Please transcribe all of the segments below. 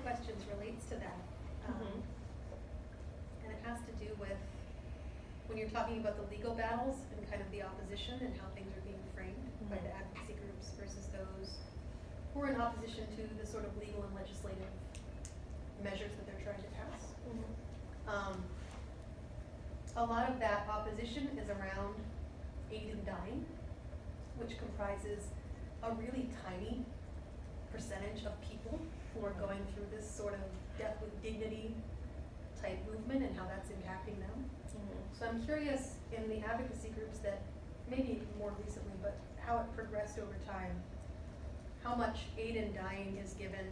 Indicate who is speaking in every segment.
Speaker 1: questions relates to that. And it has to do with when you're talking about the legal battles and kind of the opposition and how things are being framed by the advocacy groups versus those who are in opposition to the sort of legal and legislative measures that they're trying to pass. A lot of that opposition is around aid in dying, which comprises a really tiny percentage of people who are going through this sort of death with dignity type movement and how that's impacting them. So I'm curious in the advocacy groups that maybe more recently, but how it progressed over time, how much aid in dying is given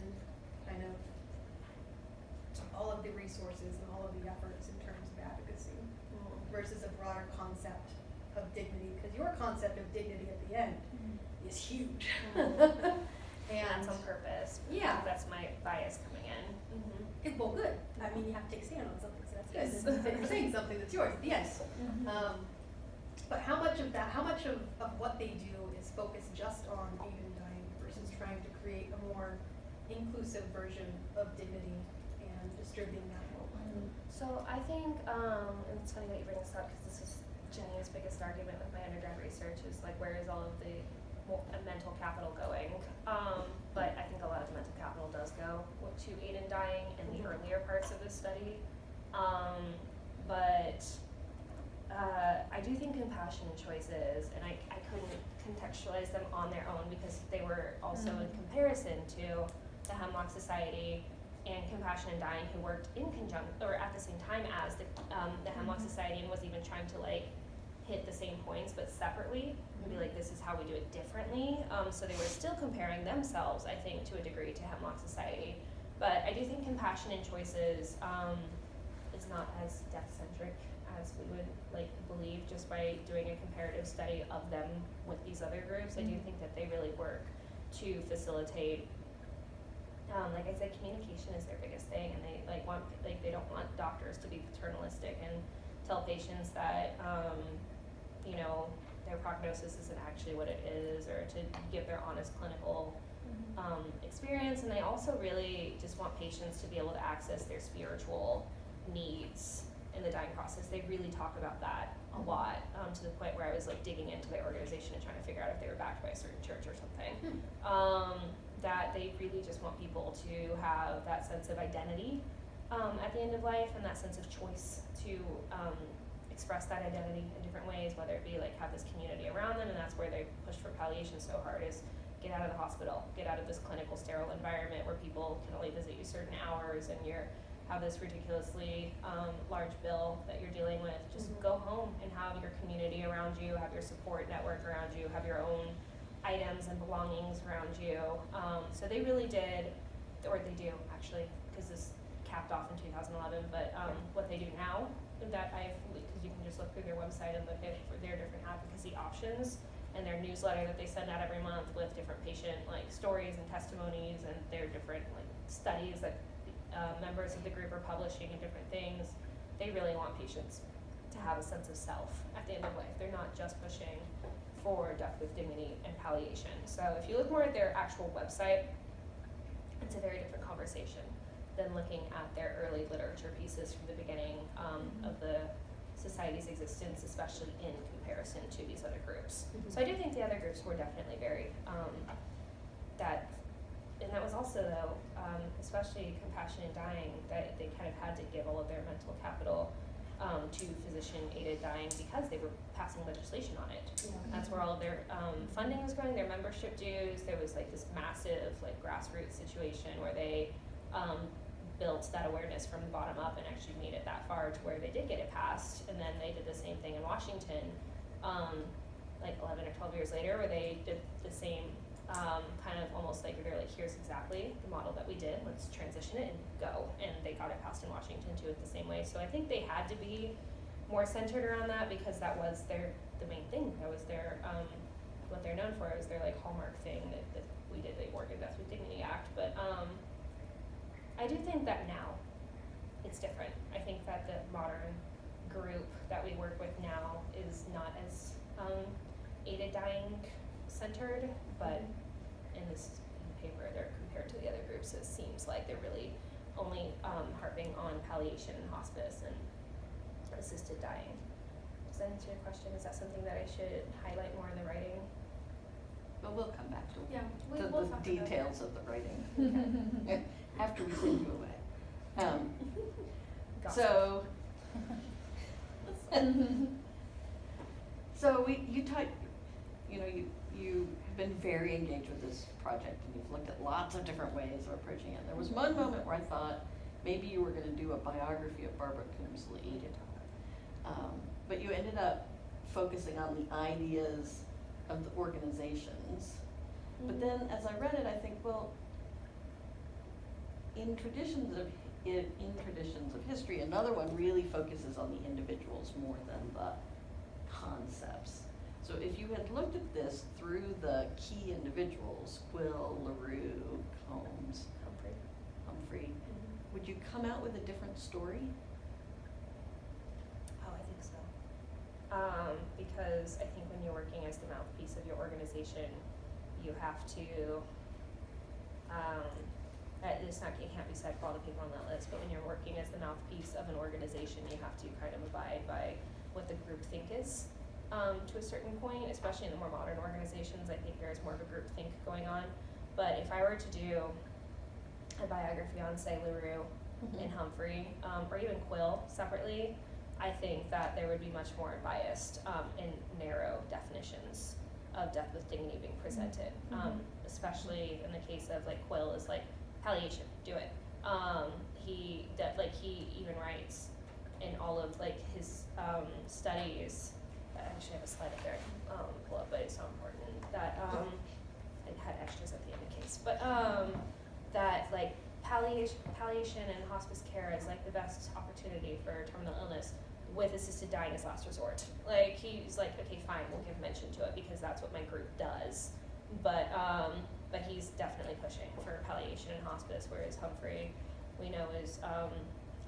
Speaker 1: kind of all of the resources and all of the efforts in terms of advocacy versus a broader concept of dignity, because your concept of dignity at the end is huge.
Speaker 2: And that's on purpose.
Speaker 1: Yeah.
Speaker 2: That's my bias coming in.
Speaker 1: Well, good. I mean, you have to take a stand on something, so that's good. That you're saying something that's yours at the end. But how much of that, how much of what they do is focused just on aid in dying versus trying to create a more inclusive version of dignity and distributing that more?
Speaker 2: So I think, and it's funny that you bring this up because this is Jenny's biggest argument with my undergrad research is like, where is all of the mental capital going? But I think a lot of the mental capital does go to aid in dying in the earlier parts of the study. But I do think compassionate choices, and I couldn't contextualize them on their own because they were also in comparison to the Hemlock Society and Compassion in Dying, who worked in conjunction or at the same time as the Hemlock Society, and was even trying to like hit the same points but separately and be like, this is how we do it differently. So they were still comparing themselves, I think, to a degree to Hemlock Society. But I do think Compassion in Choices is not as death-centric as we would like believe just by doing a comparative study of them with these other groups. I do think that they really work to facilitate, like I said, communication is their biggest thing, and they they don't want doctors to be paternalistic and tell patients that their prognosis isn't actually what it is, or to give their honest clinical experience. And they also really just want patients to be able to access their spiritual needs in the dying process. They really talk about that a lot, to the point where I was like digging into their organization and trying to figure out if they were backed by a certain church or something. That they really just want people to have that sense of identity at the end of life, and that sense of choice to express that identity in different ways, whether it be like have this community around them, and that's where they push for palliation so hard, is get out of the hospital, get out of this clinical sterile environment where people can only visit you certain hours and you're have this ridiculously large bill that you're dealing with. Just go home and have your community around you, have your support network around you, have your own items and belongings around you. So they really did, or they do actually, because this capped off in 2011, but what they do now, that because you can just look through their website and look at their different advocacy options and their newsletter that they send out every month with different patient like stories and testimonies and their different like studies that members of the group are publishing and different things. They really want patients to have a sense of self at the end of life. They're not just pushing for death with dignity and palliation. So if you look more at their actual website, it's a very different conversation than looking at their early literature pieces from the beginning of the society's existence, especially in comparison to these other groups. So I do think the other groups were definitely very, and that was also though, especially Compassion in Dying, that they kind of had to give all of their mental capital to physician-aided dying because they were passing legislation on it. That's where all of their funding was going, their membership dues. There was like this massive like grassroots situation where they built that awareness from the bottom up and actually made it that far to where they did get it passed. And then they did the same thing in Washington, like 11 or 12 years later, where they did the same kind of almost like they're like, here's exactly the model that we did, let's transition it and go. And they got it passed in Washington too at the same way. So I think they had to be more centered around that because that was the main thing. That was their, what they're known for. It was their like hallmark thing that we did the Oregon Death with Dignity Act. But I do think that now it's different. I think that the modern group that we work with now is not as aided dying centered, but in this paper they're compared to the other groups. It seems like they're really only harping on palliation and hospice and assisted dying. Does that answer your question? Is that something that I should highlight more in the writing?
Speaker 3: But we'll come back to
Speaker 1: Yeah,
Speaker 3: the
Speaker 1: we'll talk about it.
Speaker 3: details of the writing after we send you away.
Speaker 2: Gossip.
Speaker 3: So, so you talked, you have been very engaged with this project, and you've looked at lots of different ways of approaching it. There was one moment where I thought maybe you were gonna do a biography of Barbara Coombs-Lee. But you ended up focusing on the ideas of the organizations. But then as I read it, I think, well, in traditions of history, another one really focuses on the individuals more than the concepts. So if you had looked at this through the key individuals, Quill, LaRue, Combs, Humphrey, would you come out with a different story?
Speaker 2: Oh, I think so. Because I think when you're working as the mouthpiece of your organization, you have to, it can't be said for all the people on that list, but when you're working as the mouthpiece of an organization, you have to kind of abide by what the group think is, to a certain point, especially in the more modern organizations. I think there's more of a group think going on. But if I were to do a biography on, say, LaRue and Humphrey, or even Quill separately, I think that there would be much more biased and narrow definitions of death with dignity being presented, especially in the case of like Quill is like palliation, do it. He even writes in all of like his studies. I actually have a slide up there I can pull up, but it's so important that it had extras at the end of the case, but that like palliation and hospice care is like the best opportunity for terminal illness, with assisted dying as last resort. Like he's like, okay, fine, we'll give mention to it because that's what my group does. But he's definitely pushing for palliation and hospice, whereas Humphrey, we know, is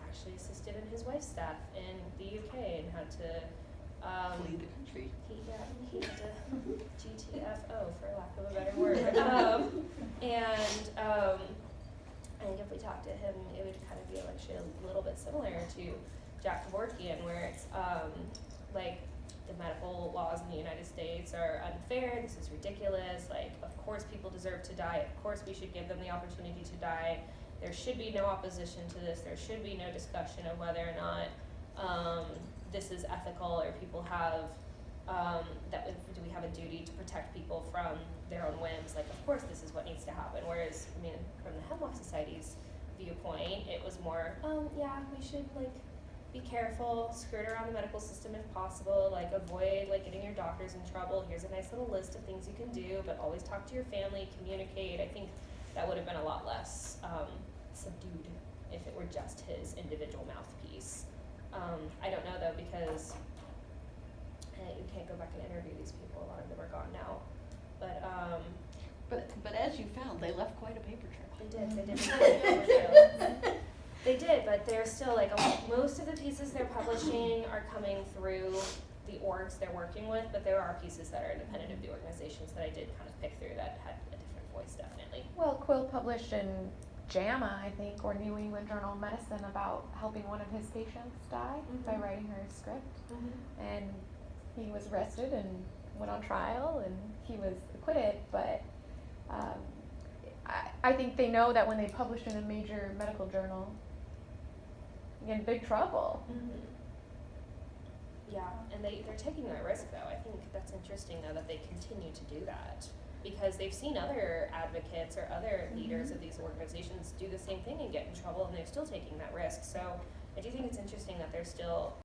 Speaker 2: actually assisted in his wife's death in the UK and had to
Speaker 3: Flee the country.
Speaker 2: He had to GTFO, for lack of a better word. I think if we talked to him, it would kind of be actually a little bit similar to Jack Kevorkian, where it's like the medical laws in the United States are unfair, this is ridiculous, like of course people deserve to die, of course we should give them the opportunity to die, there should be no opposition to this, there should be no discussion of whether or not this is ethical or people have, do we have a duty to protect people from their own whims, like of course this is what needs to happen, whereas I mean from the Hemlock Society's viewpoint it was more, yeah, we should like be careful, skirt around the medical system if possible, like avoid like getting your doctors in trouble, here's a nice little list of things you can do, but always talk to your family, communicate. I think that would have been a lot less subdued if it were just his individual mouthpiece. I don't know though, because you can't go back and interview these people, a lot of them are gone now,
Speaker 3: But as you found, they left quite a paper trail.
Speaker 2: They did, but they're still like, most of the pieces they're publishing are coming through the orgs they're working with, but there are pieces that are independent of the organizations that I did kind of pick through that had a different voice, definitely.
Speaker 4: Well, Quill published in JAMA, I think, or New England Journal of Medicine, about helping one of his patients die by writing her script. And he was arrested and went on trial, and he was acquitted, but I think they know that when they publish in a major medical journal, you get in big trouble.
Speaker 2: Yeah, and they're taking that risk though. I think that's interesting though that they continue to do that, because they've seen other advocates or other leaders of these organizations do the same thing and get in trouble, and they're still taking that risk. So I do think it's interesting that they're still